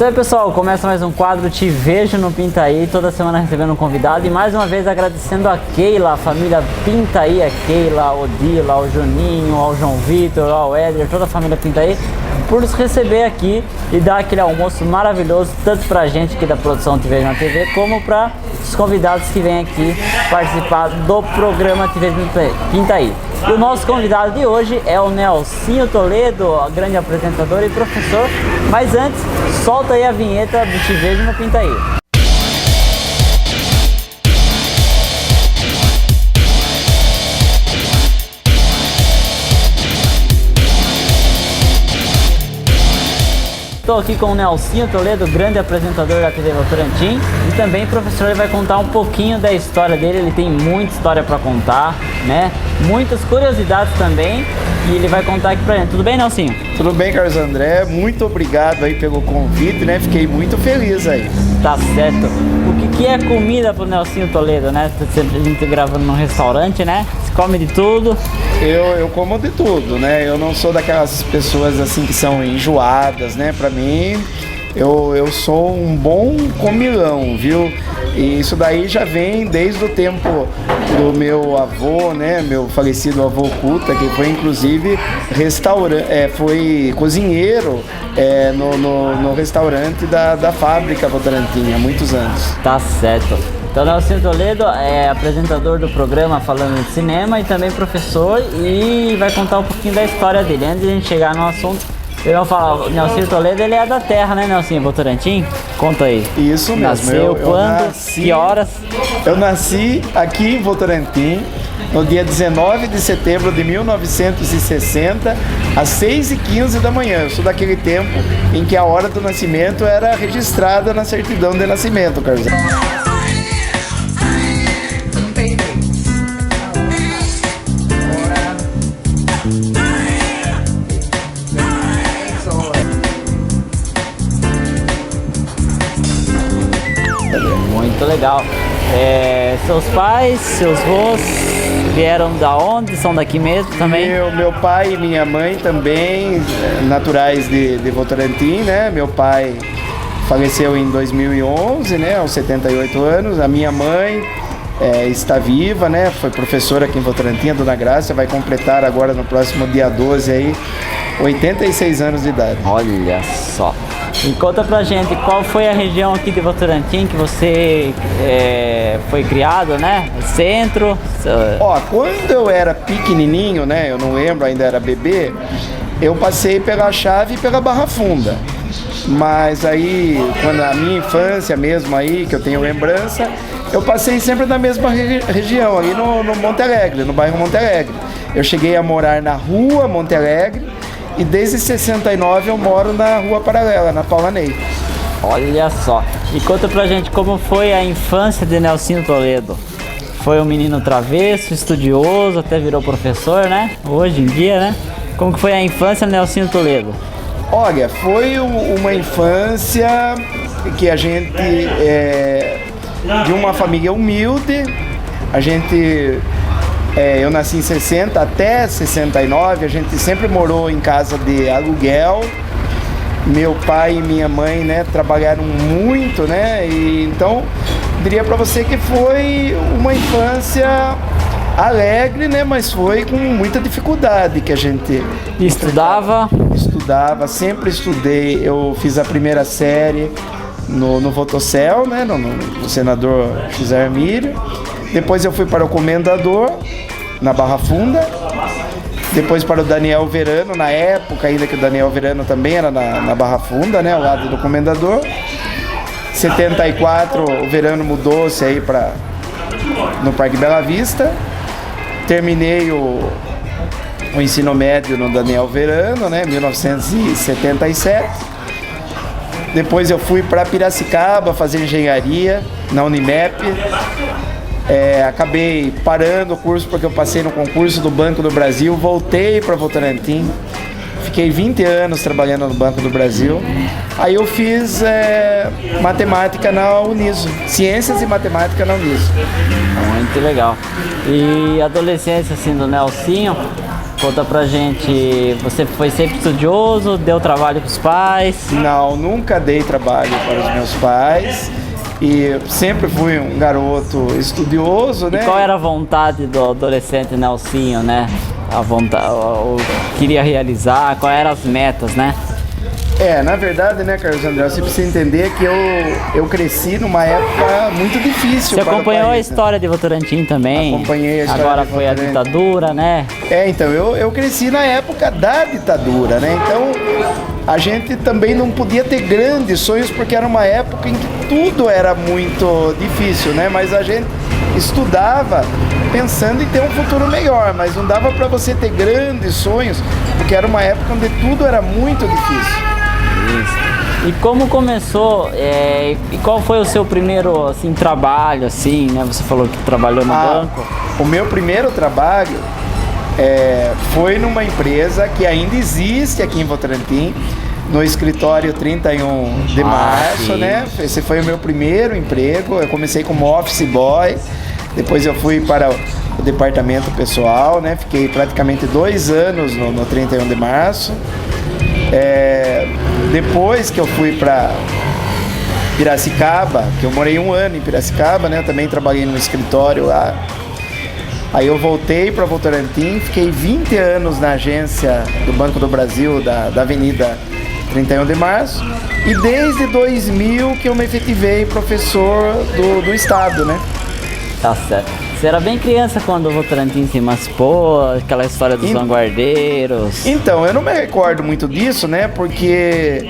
Isso aí, pessoal, começa mais um quadro Te Vejo no Pintaí, toda semana recebendo um convidado e mais uma vez agradecendo a Keila, a família Pintaí, a Keila, ao Odila, ao Juninho, ao João Vitor, ao Éder, toda a família Pintaí, por nos receber aqui e dar aquele almoço maravilhoso, tanto pra gente aqui da produção Te Vejo na TV, como para os convidados que vêm aqui participar do programa Te Vejo no Pintaí. E o nosso convidado de hoje é o Nelsinho Toledo, grande apresentador e professor. Mas antes, solta aí a vinheta do Te Vejo no Pintaí. Estou aqui com o Nelsinho Toledo, grande apresentador da TV Votorantim e também professor. Ele vai contar um pouquinho da história dele. Ele tem muita história para contar, né? Muitas curiosidades também, e ele vai contar aqui pra gente. Tudo bem, Nelsinho? Tudo bem, Carlos André. Muito obrigado aí pelo convite, né? Fiquei muito feliz aí. Tá certo. O que é comida pro Nelsinho Toledo, né? A gente gravando num restaurante, né? Você come de tudo. Eu como de tudo, né? Eu não sou daquelas pessoas assim que são enjoadas, né? Pra mim, eu sou um bom comilão, viu? E isso daí já vem desde o tempo do meu avô, né? Meu falecido avô Cuta, que foi inclusive foi cozinheiro no restaurante da fábrica Votorantim há muitos anos. Tá certo. Então, Nelsinho Toledo é apresentador do programa Falando de Cinema e também professor, e vai contar um pouquinho da história dele. Antes de a gente chegar no assunto, eu vou falar, o Nelsinho Toledo, ele é da terra, né, Nelsinho? Votorantim? Conta aí. Isso mesmo. Nasceu quando? Que horas? Eu nasci aqui em Votorantim no dia 19 de setembro de 1960, às 6h15 da manhã. Eu sou daquele tempo em que a hora do nascimento era registrada na certidão de nascimento, Carlos. Muito legal. Seus pais, seus avós vieram da onde? São daqui mesmo também? Meu pai e minha mãe também, naturais de Votorantim, né? Meu pai faleceu em 2011, né? Aos 78 anos. A minha mãe está viva, né? Foi professora aqui em Votorantim, a Dona Graça, vai completar agora no próximo dia 12 aí, 86 anos de idade. Olha só. E conta pra gente, qual foi a região aqui de Votorantim que você foi criado, né? Centro? Quando eu era pequenininho, né? Eu não lembro, ainda era bebê, eu passei pela Chave e pela Barra Funda. Mas aí, quando a minha infância mesmo aí, que eu tenho lembrança, eu passei sempre na mesma região, ali no Monte Alegre, no bairro Monte Alegre. Eu cheguei a morar na rua Monte Alegre, e desde 69 eu moro na rua paralela, na Paula Ney. Olha só. E conta pra gente como foi a infância de Nelsinho Toledo. Foi um menino travesso, estudioso, até virou professor, né? Hoje em dia, né? Como que foi a infância de Nelsinho Toledo? Olha, foi uma infância que a gente de uma família humilde. A gente eu nasci em 60 até 69, a gente sempre morou em casa de aluguel. Meu pai e minha mãe, né, trabalharam muito, né? E então, diria para você que foi uma infância alegre, né? Mas foi com muita dificuldade que a gente estudava, sempre estudei. Eu fiz a primeira série no Votocel, né? No senador José Armírio. Depois eu fui para o Comendador, na Barra Funda. Depois para o Daniel Verano, na época ainda que o Daniel Verano também era na Barra Funda, né, ao lado do Comendador. 74 o Verano mudou-se aí no Parque Bela Vista. Terminei o ensino médio no Daniel Verano, né, 1977. Depois eu fui para Piracicaba fazer engenharia na Unimep. Acabei parando o curso porque eu passei no concurso do Banco do Brasil, voltei para Votorantim, fiquei 20 anos trabalhando no Banco do Brasil. Aí eu fiz matemática na Uniso, ciências e matemática na Uniso. Muito legal. E a adolescência assim do Nelsinho, Conta pra gente, você foi sempre estudioso, deu trabalho pros pais? Não, nunca dei trabalho para os meus pais e sempre fui um garoto estudioso, né? E qual era a vontade do adolescente Nelsinho, né? A vontade, o queria realizar, quais eram as metas, né? Na verdade, né, Carlos André, você precisa entender que eu cresci numa época muito difícil. Você para acompanhou o país, a história de Votorantim também? Acompanhei a história. Agora de foi a Votorantim. ditadura, né? Então, eu cresci na época da ditadura, né? Então, a gente também não podia ter grandes sonhos porque era uma época em que tudo era muito difícil, né? Mas a gente estudava pensando em ter um futuro melhor, mas não dava para você ter grandes sonhos porque era uma época onde tudo era muito difícil. Isso. E como começou, e qual foi o seu primeiro assim, trabalho, assim, né? Você falou que trabalhou no banco. O meu primeiro trabalho foi numa empresa que ainda existe aqui em Votorantim, no escritório 31 de março, sim. né? Esse foi o meu primeiro emprego. Eu comecei como office boy, depois eu fui para o departamento pessoal, né? Fiquei praticamente 2 anos no 31 de março. Depois que eu fui para Piracicaba, que eu morei 1 ano em Piracicaba, né? Também trabalhei no escritório lá. Aí eu voltei para Votorantim, fiquei 20 anos na agência do Banco do Brasil, da Avenida 31 de Março. E desde 2000 que eu me efetivei professor do Estado, né? Tá certo. Você era bem criança quando o Votorantim se emancipou, aquela história dos vanguardeiros. Então, eu não me recordo muito disso, né? Porque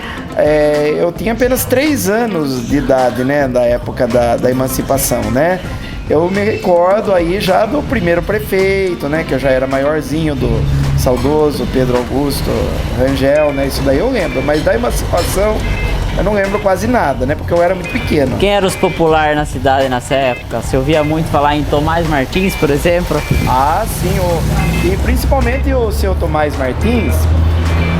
eu tinha apenas 3 anos de idade, né? Da época da emancipação, né? Eu me recordo aí já do primeiro prefeito, né? Que eu já era maiorzinho, do saudoso Pedro Augusto Rangel, né? Isso daí eu lembro, mas da emancipação eu não lembro quase nada, né? Porque eu era muito pequeno. Quem era os populares na cidade nessa época? Você ouvia muito falar em Tomás Martins, por exemplo? Ah, sim. E principalmente o seu Tomás Martins,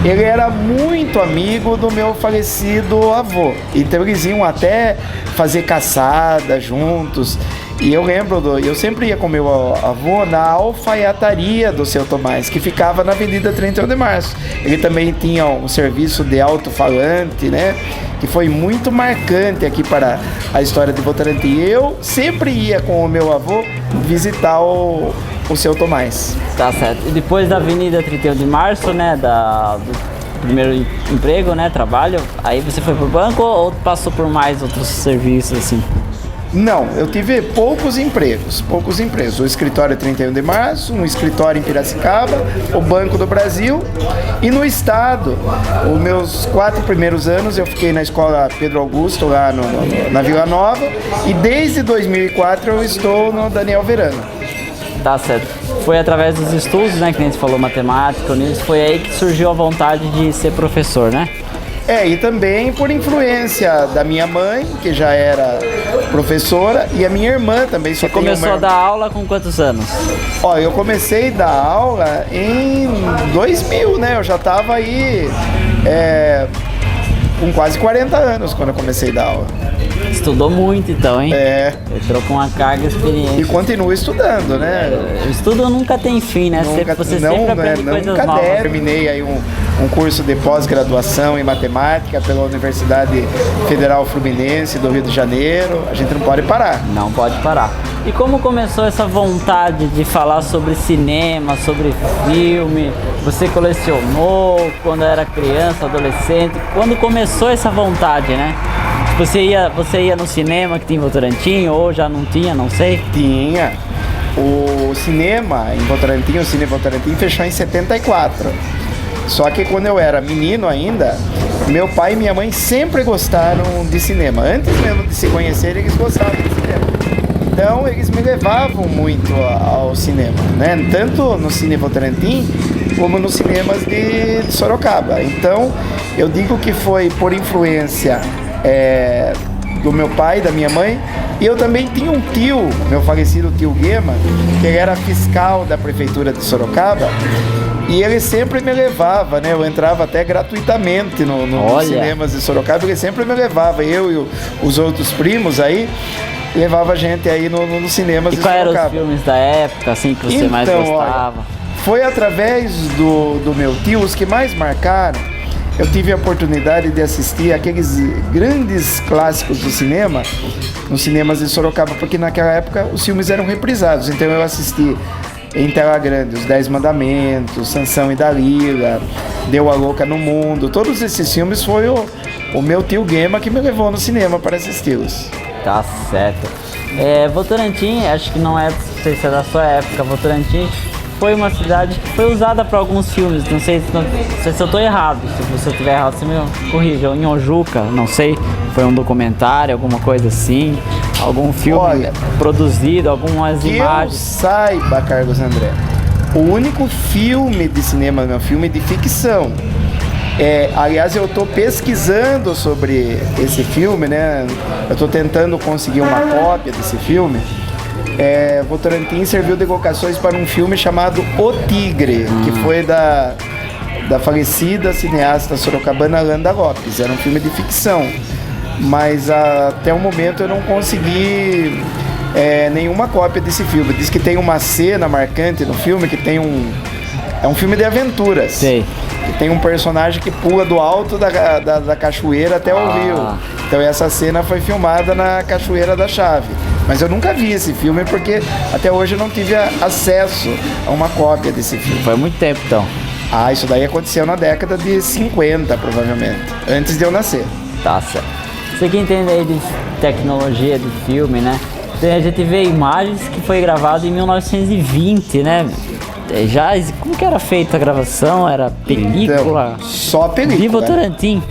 ele era muito amigo do meu falecido avô. Então eles iam até fazer caçada juntos. E eu lembro, eu sempre ia com meu avô na alfaiataria do seu Tomás, que ficava na Avenida 31 de Março. Ele também tinha um serviço de alto-falante, né? Que foi muito marcante aqui para a história de Votorantim. Eu sempre ia com o meu avô visitar o seu Tomás. Tá certo. E depois da Avenida 31 de Março, né? Do primeiro emprego, né? Trabalho, aí você foi pro banco ou passou por mais outros serviços, assim? Não, eu tive poucos empregos. O escritório 31 de Março, um escritório em Piracicaba, o Banco do Brasil e no Estado. Os meus 4 primeiros anos eu fiquei na escola Pedro Augusto, lá na Vila Nova, e desde 2004 eu estou no Daniel Verano. Tá certo. Foi através dos estudos, né, que a gente falou, matemática, nisso, foi aí que surgiu a vontade de ser professor, né? E também por influência da minha mãe, que já era professora, e a minha irmã também. Você começou a dar aula com quantos anos? Eu comecei a dar aula em 2000, né? Eu já estava aí com quase 40 anos quando eu comecei a dar aula. Estudou muito então, hein? Entrou com uma carga de experiência. E continuo estudando, né? O estudo nunca tem fim, né? Você sempre aprende coisas novas. Terminei aí um curso de pós-graduação em matemática pela Universidade Federal Fluminense do Rio de Janeiro. A gente não pode parar. Não pode parar. E como começou essa vontade de falar sobre cinema, sobre filme? Você colecionou quando era criança, adolescente? Quando começou essa vontade, né? Você ia no cinema que tinha em Votorantim ou já não tinha, não sei? Tinha. O cinema em Votorantim, o Cine Votorantim fechou em 74. Só que quando eu era menino ainda, meu pai e minha mãe sempre gostaram de cinema. Antes mesmo de se conhecer, eles gostavam de cinema. Então eles me levavam muito ao cinema, né? Tanto no Cine Votorantim como nos cinemas de Sorocaba. Então eu digo que foi por influência do meu pai e da minha mãe. E eu também tinha um tio, meu falecido tio Guema, que ele era fiscal da prefeitura de Sorocaba. E ele sempre me levava, né? Eu entrava até gratuitamente nos cinemas de Sorocaba. Ele sempre me levava, eu e os outros primos aí, levava a gente aí nos cinemas de Sorocaba. E quais eram os filmes da época, assim, que você mais gostava? Foi através do meu tio, os que mais marcaram. Eu tive a oportunidade de assistir aqueles grandes clássicos do cinema, nos cinemas de Sorocaba, porque naquela época os filmes eram reprisados. Então eu assisti em tela grande Os 10 Mandamentos, Sansão e Dalila, Deu a Louca no Mundo. Todos esses filmes foi o meu tio Guema que me levou no cinema para assisti-los. Tá certo. Votorantim, acho que não sei se é da sua época, Votorantim foi uma cidade que foi usada para alguns filmes, não sei se eu estou errado, se eu estiver errado você me corrija. Em Ojuca, não sei, foi um documentário, alguma coisa assim, algum filme produzido, algumas imagens. Que eu saiba, Carlos André, o único filme de cinema, meu filme de ficção, aliás, eu estou pesquisando sobre esse filme, né? Eu estou tentando conseguir uma cópia desse filme. Votorantim serviu de locações para um filme chamado O Tigre, que foi da falecida cineasta sorocabana Landa Lopes. Era um filme de ficção, mas até o momento eu não consegui nenhuma cópia desse filme. Diz que tem uma cena marcante no filme, que tem é um filme de aventuras. Sei. Que tem um personagem que pula do alto da cachoeira até o rio. Então essa cena foi filmada na Cachoeira da Chave. Mas eu nunca vi esse filme porque até hoje eu não tive acesso a uma cópia desse filme. Foi muito tempo então. Isso daí aconteceu na década de 50, provavelmente, antes de eu nascer. Tá certo. Você que entende aí de tecnologia de filme, né? A gente vê imagens que foi gravado em 1920, né? Como que era feita a gravação? Era película? Então, só película. De Votorantim.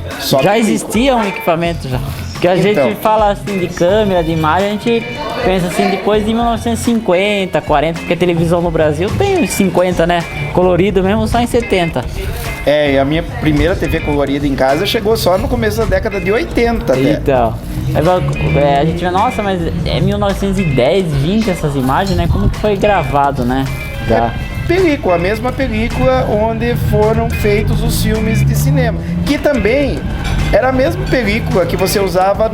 Já existia um equipamento já. Porque a gente fala assim de câmera, de imagem, a gente pensa assim depois de 1950, 40, porque a televisão no Brasil tem uns 50, né? Colorido mesmo só em 70. E a minha primeira TV colorida em casa chegou só no começo da década de 80 até. Então, a gente vê, nossa, mas é 1910, 20 essas imagens, né? Como que foi gravado, né? Película, a mesma película onde foram feitos os filmes de cinema, que também era a mesma película que você usava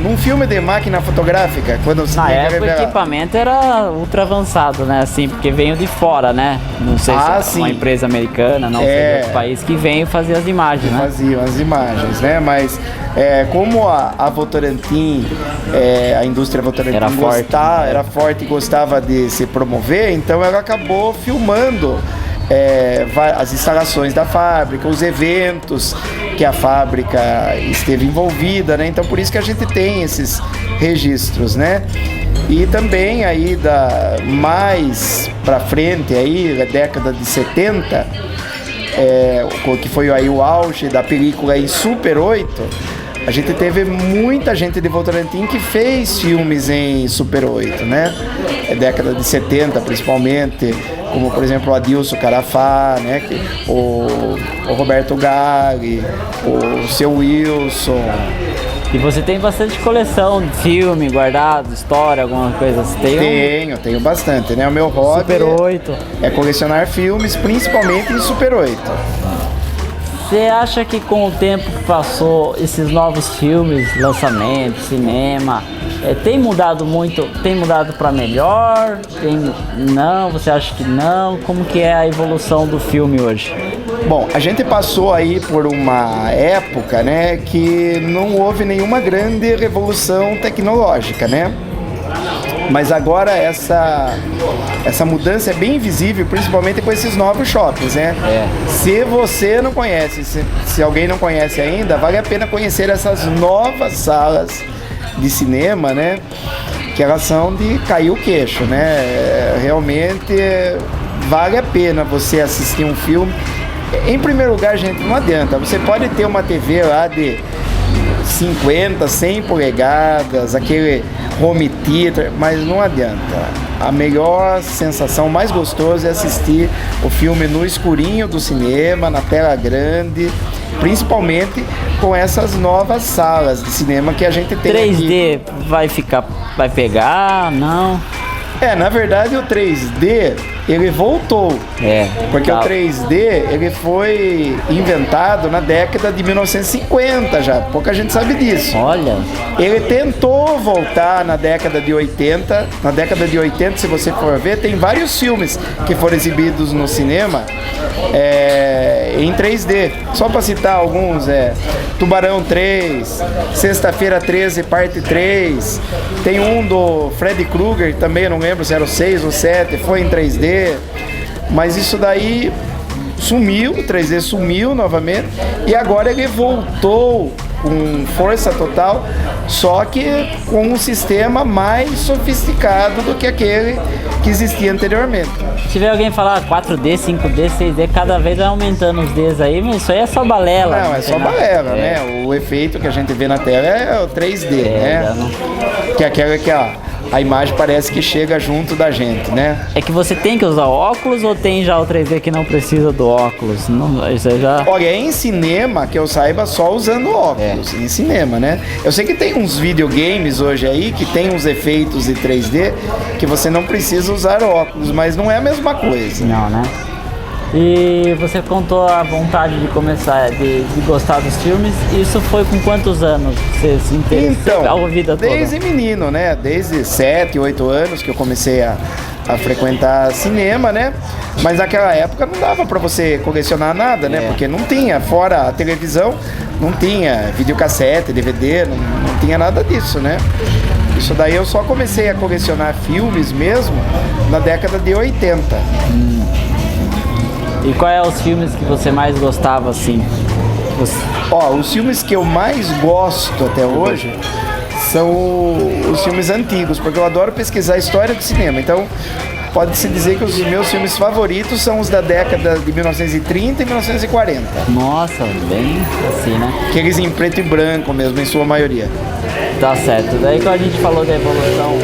num filme de máquina fotográfica, quando você na época o equipamento era ultra avançado, né, assim, porque veio de fora, né, não sei se é uma empresa americana, não sei, outro país que veio fazer as imagens, né. Faziam as imagens, né, mas como a Votorantim, a indústria Votorantim era forte e gostava de se promover, então ela acabou filmando as instalações da fábrica, os eventos que a fábrica esteve envolvida, né? Então por isso que a gente tem esses registros, né? E também aí mais pra frente aí, da década de 70, que foi aí o auge da película em Super 8, a gente teve muita gente de Votorantim que fez filmes em Super 8, né? Década de 70 principalmente, como por exemplo o Adilson Carafá, né? O Roberto Gali, o Seu Wilson. E você tem bastante coleção de filme guardado, história, alguma coisa assim? Tenho bastante, né? O meu hobby Super 8 é colecionar filmes, principalmente em Super 8. Você acha que com o tempo que passou, esses novos filmes, lançamentos, cinema, tem mudado muito? Tem mudado para melhor? Não? Você acha que não? Como que é a evolução do filme hoje? Bom, a gente passou aí por uma época, né, que não houve nenhuma grande revolução tecnológica, né? Mas agora essa mudança é bem visível, principalmente com esses novos shoppings, né? Se você não conhece, se alguém não conhece ainda, vale a pena conhecer essas novas salas de cinema, né? Que elas são de cair o queixo, né? Realmente vale a pena você assistir um filme. Em primeiro lugar, gente, não adianta. Você pode ter uma TV lá de 50, 100 polegadas, aquele home theater, mas não adianta. A melhor sensação, mais gostosa é assistir o filme no escurinho do cinema, na tela grande, principalmente com essas novas salas de cinema que a gente tem 3D aqui. Vai pegar, não? Na verdade o 3D, ele voltou. Porque tá. o 3D, ele foi inventado na década de 1950 já, pouca gente sabe disso. Olha. Ele tentou voltar na década de 80. Na década de 80, se você for ver, tem vários filmes que foram exibidos no cinema em 3D. Só para citar alguns, Tubarão 3, Sexta-feira 13, parte 3. Tem um do Freddy Krueger, também eu não lembro se era o 6 ou 7, foi em 3D. Mas isso daí sumiu, o 3D sumiu novamente. E agora ele voltou com força total, só que com um sistema mais sofisticado do que aquele que existia anteriormente. Se tiver alguém falar 4D, 5D, 6D, cada vez vai aumentando os Ds aí, mas isso aí é só balela. Não, é só balela, né? O efeito que a gente vê na tela é o 3D, né? Que é aquela que a imagem parece que chega junto da gente, né? É que você tem que usar óculos ou tem já o 3D que não precisa do óculos? Não, isso aí já... Olha, em cinema, que eu saiba, só usando óculos, em cinema, né? Eu sei que tem uns videogames hoje aí que tem uns efeitos de 3D que você não precisa usar óculos, mas não é a mesma coisa. Não, né? E você contou a vontade de começar, de gostar dos filmes. Isso foi com quantos anos você se interessou? Então, a vida toda? Desde menino, né? Desde 7, 8 anos que eu comecei a frequentar cinema, né? Mas naquela época não dava pra você colecionar nada, né? Porque não tinha, fora a televisão, não tinha videocassete, DVD, não tinha nada disso, né? Isso daí eu só comecei a colecionar filmes mesmo na década de 80. E quais são os filmes que você mais gostava, assim? Os filmes que eu mais gosto até hoje são os filmes antigos, porque eu adoro pesquisar a história do cinema. Então, pode-se dizer que os meus filmes favoritos são os da década de 1930 e 1940. Nossa, bem assim, né? Aqueles em preto e branco mesmo, em sua maioria. Tá certo. Daí quando a gente falou da evolução,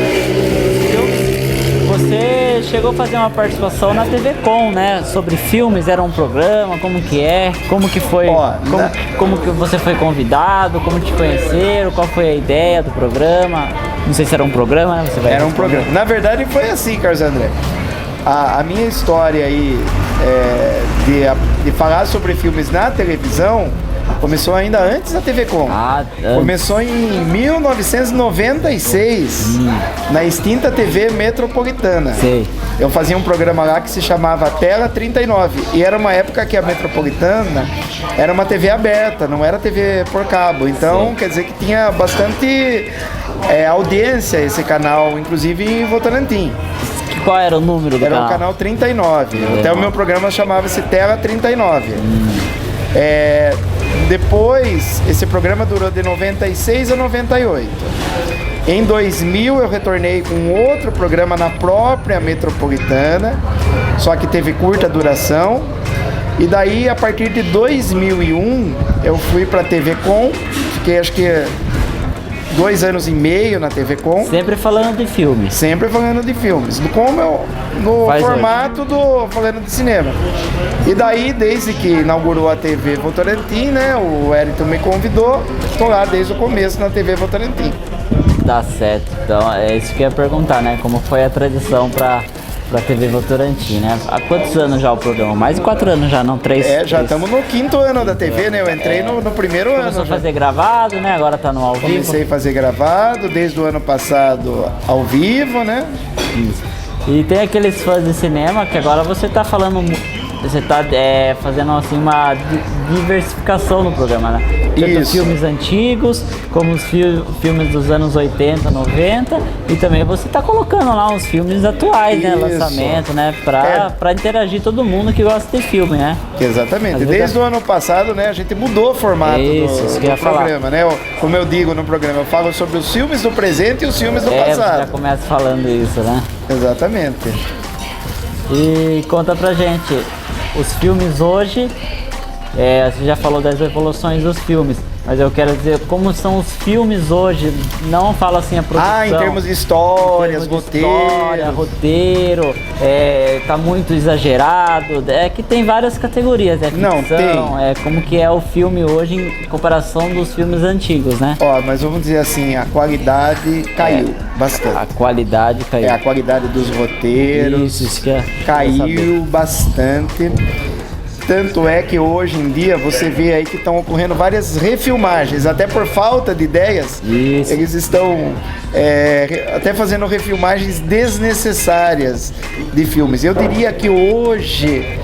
você chegou a fazer uma participação na TV Com, né? Sobre filmes, era um programa, como que é? Como que foi? Como que você foi convidado? Como te conheceram? Qual foi a ideia do programa? Não sei se era um programa, né? Era um programa. Na verdade foi assim, Carlos André. A minha história aí de falar sobre filmes na televisão começou ainda antes da TV Com. Começou em 1996, na extinta TV Metropolitana. Sei. Eu fazia um programa lá que se chamava Tela 39. E era uma época que a Metropolitana era uma TV aberta, não era TV por cabo. Então, quer dizer que tinha bastante audiência esse canal, inclusive em Votorantim. Qual era o número do canal? Era o canal 39. Até o meu programa chamava-se Tela 39. Depois, esse programa durou de 96 a 98. Em 2000, eu retornei com outro programa na própria Metropolitana, só que teve curta duração. E daí, a partir de 2001, eu fui para a TV Com, fiquei acho que 2 anos e meio na TV Com. Sempre falando de filmes. Sempre falando de filmes. No formato do falando de cinema. E daí, desde que inaugurou a TV Votorantim, né? O Wellington me convidou. Estou lá desde o começo na TV Votorantim. Tá certo. Então, é isso que eu ia perguntar, né? Como foi a tradição para TV Votorantim, né? Há quantos anos já o programa? Mais de 4 anos já, não? 3? Já estamos no 5º ano da TV, né? Eu entrei no primeiro ano. Começou a fazer gravado, né? Agora tá no ao vivo. Comecei a fazer gravado, desde o ano passado ao vivo, né? Isso. E tem aqueles fãs de cinema que agora você tá falando... Você tá fazendo assim uma diversificação no programa, né? Tanto filmes antigos, como os filmes dos anos 80, 90, e também você tá colocando lá uns filmes atuais, né? Lançamento, né? Pra interagir todo mundo que gosta de filme, né? Exatamente. Desde o ano passado, né? A gente mudou o formato do programa, né? Como eu digo no programa, eu falo sobre os filmes do presente e os filmes do passado. Você já começa falando isso, né? Exatamente. E conta pra gente, os filmes hoje, você já falou das evoluções dos filmes, Mas eu quero dizer, como são os filmes hoje, não falo assim a produção. Ah, em termos de histórias, roteiro, tá muito exagerado. É que tem várias categorias, ficção, não, tem. Como que é o filme hoje em comparação dos filmes antigos, né? Ó, mas vamos dizer assim, a qualidade caiu bastante. A qualidade caiu. A qualidade dos roteiros isso que caiu bastante. Tanto é que hoje em dia você vê aí que estão ocorrendo várias refilmagens, até por falta de ideias. Isso. Eles estão até fazendo refilmagens desnecessárias de filmes. Eu diria que hoje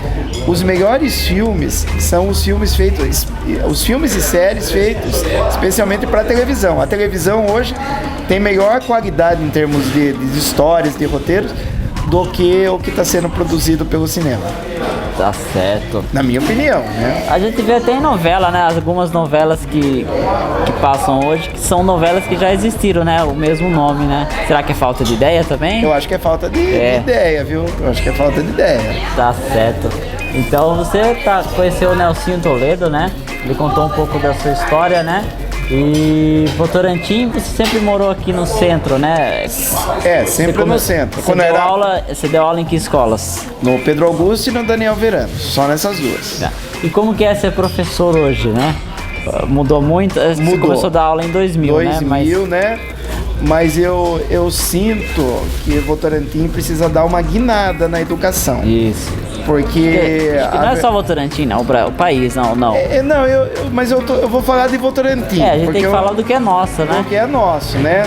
os melhores filmes são os filmes feitos, os filmes e séries feitos especialmente para televisão. A televisão hoje tem melhor qualidade em termos de histórias, de roteiros, do que o que está sendo produzido pelo cinema. Tá certo. Na minha opinião, né? A gente vê até em novela, né? Algumas novelas que passam hoje, que são novelas que já existiram, né? O mesmo nome, né? Será que é falta de ideia também? Eu acho que é falta de ideia, viu? Eu acho que é falta de ideia. Tá certo. Então você conheceu o Nelsinho Toledo, né? Ele contou um pouco da sua história, né? E Votorantim, você sempre morou aqui no centro, né? Sempre no centro. Você deu aula em que escolas? No Pedro Augusto e no Daniel Verano, só nessas duas. E como que é ser professor hoje, né? Mudou muito? Você começou a dar aula em 2000, né? 2000, né? Mas eu sinto que Votorantim precisa dar uma guinada na educação. Isso. Porque acho que não é só Votorantim, não, o país, não. Mas eu vou falar de Votorantim. A gente tem que falar do que é nosso, né? Do que é nosso, né?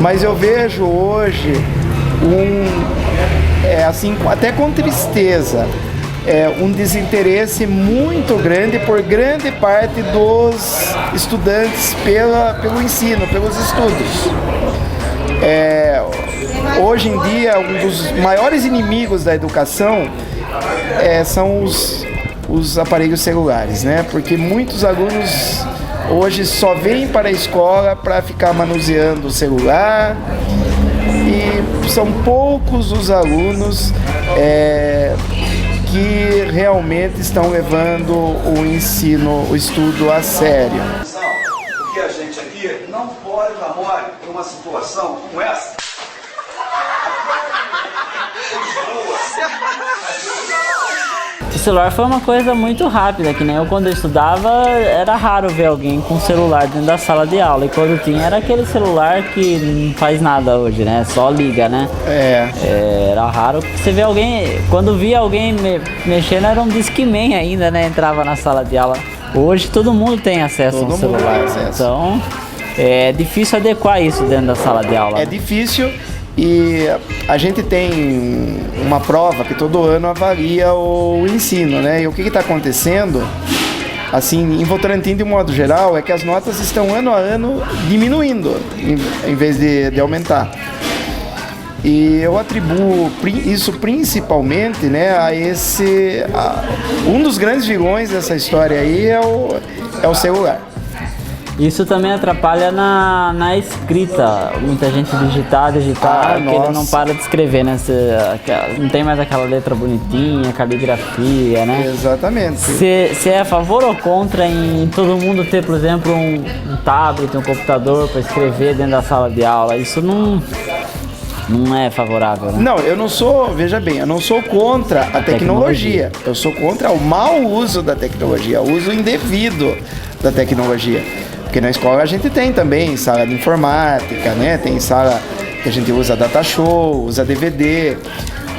Mas eu vejo hoje assim, até com tristeza, um desinteresse muito grande por grande parte dos estudantes pelo ensino, pelos estudos. Hoje em dia, um dos maiores inimigos da educação são os aparelhos celulares, né? Porque muitos alunos hoje só vêm para a escola para ficar manuseando o celular e são poucos os alunos que realmente estão levando o ensino, o estudo a sério. Porque a gente aqui não pode dar mole em uma situação como essa. O celular foi uma coisa muito rápida, que nem eu quando eu estudava, era raro ver alguém com celular dentro da sala de aula. E quando tinha, era aquele celular que não faz nada hoje, né? Só liga, né? Era raro você ver alguém, quando via alguém mexendo, era um Discman ainda, né? Entrava na sala de aula. Hoje todo mundo tem acesso a um celular. Então, é difícil adequar isso dentro da sala de aula. É difícil. E a gente tem uma prova que todo ano avalia o ensino, né? E o que está acontecendo, assim, em Votorantim de um modo geral, é que as notas estão ano a ano diminuindo, em vez de aumentar. E eu atribuo isso principalmente, né, um dos grandes vilões dessa história aí é o celular. Isso também atrapalha na escrita. Muita gente digitar, porque ele não para de escrever, né? Não tem mais aquela letra bonitinha, caligrafia, né? Exatamente. Você é a favor ou contra em todo mundo ter, por exemplo, um tablet, um computador para escrever dentro da sala de aula? Isso não é favorável, né? Não, eu não sou, veja bem, eu não sou contra a tecnologia. Eu sou contra o mau uso da tecnologia, o uso indevido da tecnologia. Porque na escola a gente tem também sala de informática, né? Tem sala que a gente usa data show, usa DVD.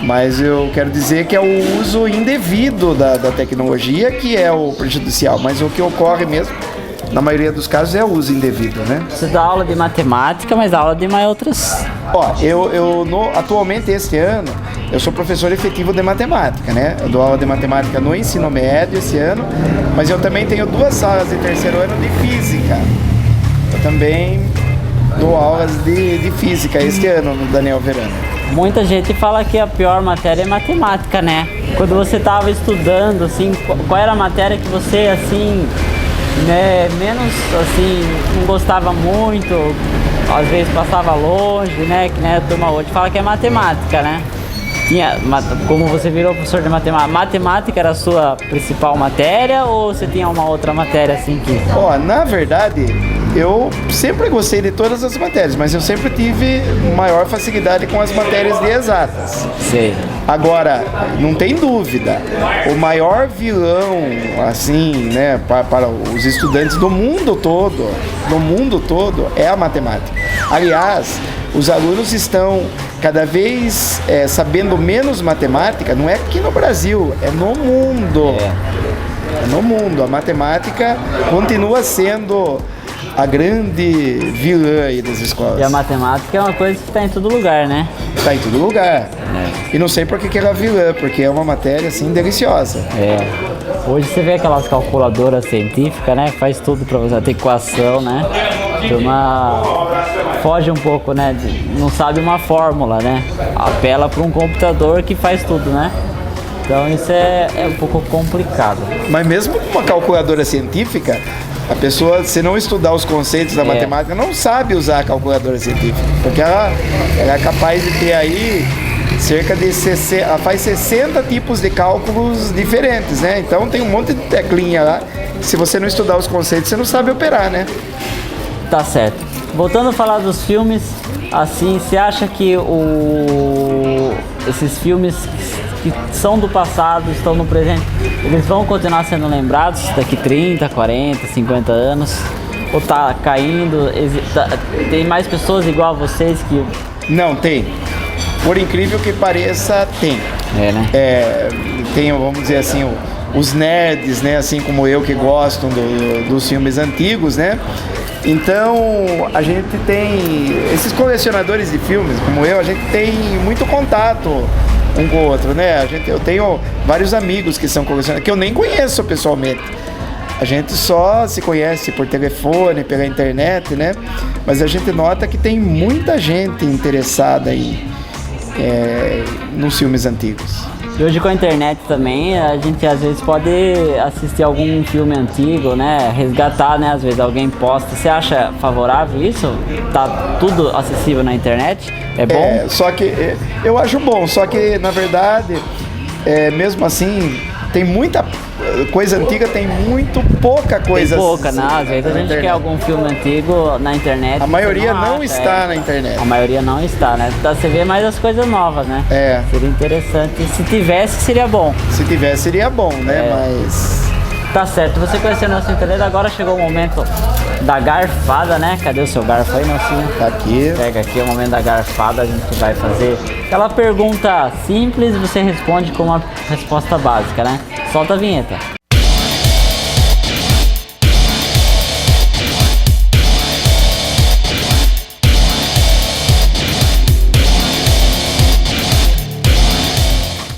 Mas eu quero dizer que é o uso indevido da tecnologia que é o prejudicial. Mas o que ocorre mesmo, na maioria dos casos, é o uso indevido, né? Você dá aula de matemática, mas dá aula de mais outras... Atualmente, este ano, eu sou professor efetivo de matemática, né? Eu dou aula de matemática no ensino médio esse ano, mas eu também tenho 2 salas de terceiro ano de física. Eu também dou aulas de física este ano no Daniel Verano. Muita gente fala que a pior matéria é matemática, né? Quando você estava estudando, assim, qual era a matéria que você, assim, né, menos, assim, não gostava muito, às vezes passava longe, né? Que nem a turma hoje fala que é matemática, né? Como você virou professor de matemática, matemática era a sua principal matéria ou você tinha uma outra matéria assim que... Ó, na verdade, eu sempre gostei de todas as matérias, mas eu sempre tive maior facilidade com as matérias de exatas. Sei. Agora, não tem dúvida, o maior vilão, assim, né, para os estudantes do mundo todo, é a matemática. Aliás, os alunos estão cada vez sabendo menos matemática, não é aqui no Brasil, é no mundo. É no mundo. A matemática continua sendo a grande vilã aí das escolas. E a matemática é uma coisa que está em todo lugar, né? Está em todo lugar. E não sei por que ela é vilã, porque é uma matéria, assim, deliciosa. Hoje você vê aquelas calculadoras científicas, né? Faz tudo para você ter equação, né? Foge um pouco, né? Não sabe uma fórmula, né? Apela para um computador que faz tudo, né? Então isso é um pouco complicado. Mas mesmo com uma calculadora científica, a pessoa, se não estudar os conceitos da matemática, não sabe usar a calculadora científica. Porque ela é capaz de ter aí cerca de 60, ela faz 60 tipos de cálculos diferentes, né? Então tem um monte de teclinha lá. Se você não estudar os conceitos, você não sabe operar, né? Tá certo. Voltando a falar dos filmes, assim, você acha que esses filmes que são do passado, estão no presente, eles vão continuar sendo lembrados daqui 30, 40, 50 anos? Ou tá caindo? Tem mais pessoas igual a vocês que... Não, tem. Por incrível que pareça, tem. Tem, vamos dizer assim, os nerds, né? Assim como eu, que gostam dos filmes antigos, né? Então, a gente tem... Esses colecionadores de filmes, como eu, a gente tem muito contato um com o outro, né? Eu tenho vários amigos que são colecionadores, que eu nem conheço pessoalmente. A gente só se conhece por telefone, pela internet, né? Mas a gente nota que tem muita gente interessada nos filmes antigos. E hoje com a internet também, a gente às vezes pode assistir algum filme antigo, né? Resgatar, né? Às vezes alguém posta. Você acha favorável isso? Tá tudo acessível na internet? É bom? Só que eu acho bom, só que na verdade, mesmo assim, tem muita coisa antiga, tem muito pouca coisa. Tem pouca, né? Às vezes a gente internet. quer algum filme antigo na internet. A maioria não está na internet. A maioria não está, né? Você vê mais as coisas novas, né? Seria interessante. Se tivesse, seria bom. Se tivesse, seria bom, né? Mas... Tá certo. Você conheceu o Nelson Toledo, agora chegou o momento da garfada, né? Cadê o seu garfo aí, Nelsinho? Tá aqui. Pega aqui o momento da garfada, a gente vai fazer aquela pergunta simples e você responde com uma resposta básica, né? Solta a vinheta.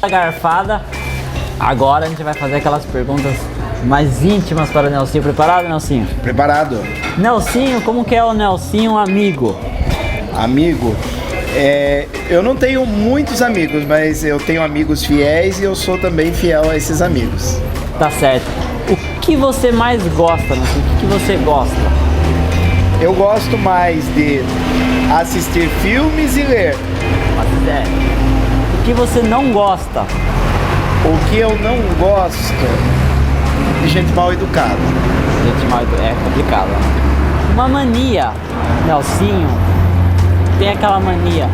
A garfada, agora a gente vai fazer aquelas perguntas mais íntimas para o Nelsinho. Preparado, Nelsinho? Preparado. Nelsinho, como que é o Nelsinho amigo? Amigo? Eu não tenho muitos amigos, mas eu tenho amigos fiéis e eu sou também fiel a esses amigos. Tá certo. O que você mais gosta, Nelsinho? O que você gosta? Eu gosto mais de assistir filmes e ler. O que você não gosta? O que eu não gosto de gente mal educada. Gente mal educada é complicado. Uma mania, Nelsinho, tem aquela mania.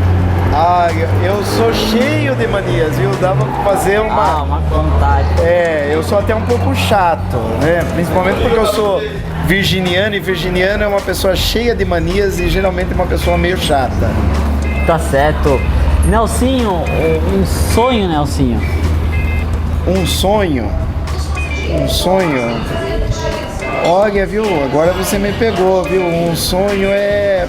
Eu sou cheio de manias, viu? Dava pra fazer uma vontade. Eu sou até um pouco chato, né? Principalmente porque eu sou virginiano e virginiano é uma pessoa cheia de manias e geralmente uma pessoa meio chata. Tá certo. Nelsinho, um sonho, Nelsinho. Um sonho? Olha, viu? Agora você me pegou, viu? Um sonho é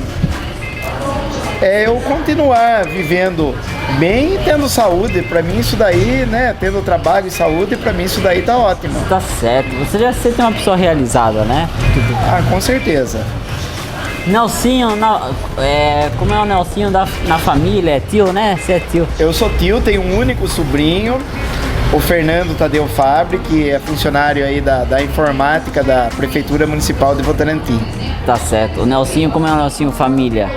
eu continuar vivendo bem e tendo saúde. Pra mim isso daí, né? Tendo trabalho e saúde, pra mim isso daí tá ótimo. Tá certo. Você já se sente uma pessoa realizada, né? Com certeza. Nelsinho, como é o Nelsinho na família? É tio, né? Você é tio. Eu sou tio, tenho um único sobrinho, o Fernando Tadeu Fabre, que é funcionário aí da informática da Prefeitura Municipal de Votorantim. Tá certo. O Nelsinho, como é o Nelsinho família?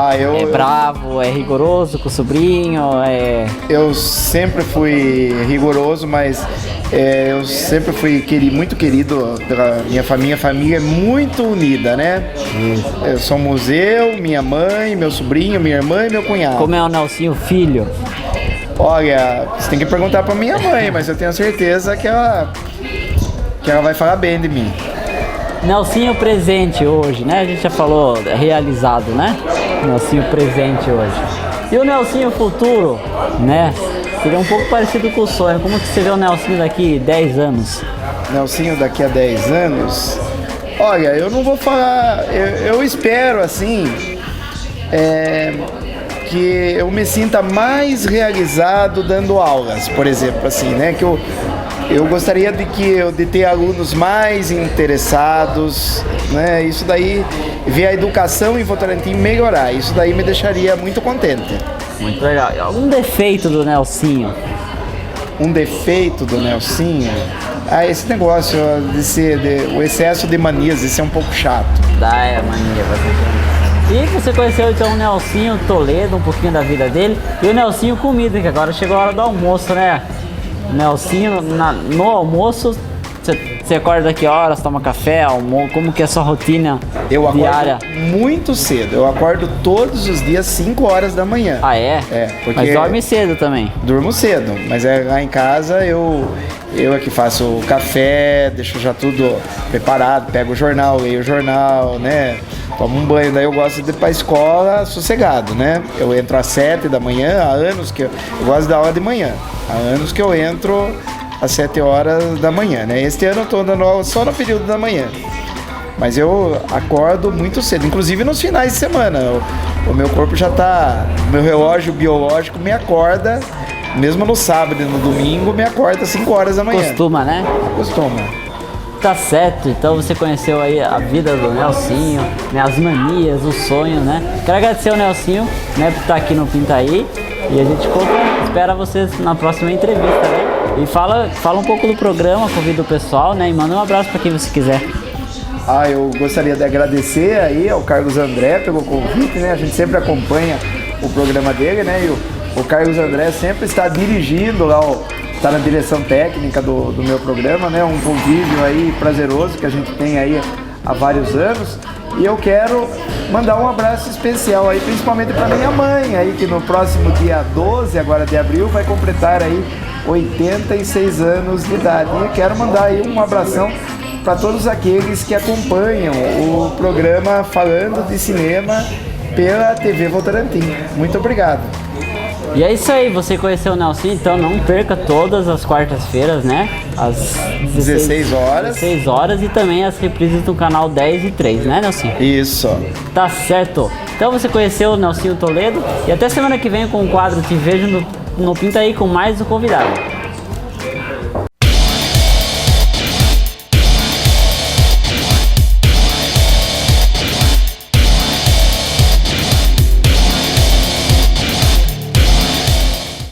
É bravo, é rigoroso com o sobrinho, Eu sempre fui rigoroso, mas eu sempre fui muito querido pela minha família. Minha família é muito unida, né? Somos eu, minha mãe, meu sobrinho, minha irmã e meu cunhado. Como é o Nelsinho filho? Olha, você tem que perguntar pra minha mãe, mas eu tenho certeza que ela vai falar bem de mim. Nelsinho presente hoje, né? A gente já falou realizado, né? Nelsinho presente hoje. E o Nelsinho futuro, né? Seria um pouco parecido com o sonho. Como que você vê o Nelsinho daqui 10 anos? Nelsinho daqui a 10 anos? Olha, eu não vou falar... Eu espero, assim, que eu me sinta mais realizado dando aulas, por exemplo, assim, né? Que eu gostaria de ter alunos mais interessados, né? Isso daí, ver a educação em Votorantim melhorar, isso daí me deixaria muito contente. Muito legal. E algum defeito do Nelsinho? Um defeito do Nelsinho? Esse negócio o excesso de manias, isso é um pouco chato. Mania, E você conheceu então o Nelsinho Toledo, um pouquinho da vida dele, e o Nelsinho Comida, que agora chegou a hora do almoço, né? Nelsinho, no almoço, você acorda que horas, toma café, almoço, como que é a sua rotina diária? Acordo muito cedo, eu acordo todos os dias 5 horas da manhã. Ah, é? Porque mas dorme cedo também? Durmo cedo, mas lá em casa eu é que faço o café, deixo já tudo preparado, pego o jornal, leio o jornal, né? Tomo um banho, daí eu gosto de ir pra escola sossegado, né? Eu entro às 7 da manhã, há anos que eu gosto da aula de manhã. Há anos que eu entro às 7 horas da manhã, né? Este ano eu tô dando aula só no período da manhã. Mas eu acordo muito cedo, inclusive nos finais de semana. O meu corpo já tá... O meu relógio biológico me acorda, mesmo no sábado e no domingo, me acorda às 5 horas da manhã. Costuma, né? Costuma. Tá certo, então você conheceu aí a vida do Nelsinho, né, as manias, o sonho, né? Quero agradecer ao Nelsinho, né, por estar aqui no Pintaí, e a gente espera vocês na próxima entrevista, né? E fala um pouco do programa, convida o pessoal, né, e manda um abraço para quem você quiser. Eu gostaria de agradecer aí ao Carlos André pelo convite, né? A gente sempre acompanha o programa dele, né? E o Carlos André sempre está dirigindo lá, está na direção técnica do meu programa, né? Um convívio aí prazeroso que a gente tem aí há vários anos. E eu quero mandar um abraço especial aí, principalmente para minha mãe aí, que no próximo dia 12 agora de abril vai completar aí 86 anos de idade. E quero mandar aí um abração para todos aqueles que acompanham o programa Falando de Cinema pela TV Votorantim. Muito obrigado. E é isso aí, você conheceu o Nelsinho, então não perca todas as quartas-feiras, né? Às 16 horas. 16 horas e também as reprises no canal 10 e 3, né, Nelsinho? Isso. Tá certo. Então você conheceu o Nelsinho Toledo e até semana que vem com o quadro Te Vejo no Pintaí com mais um convidado.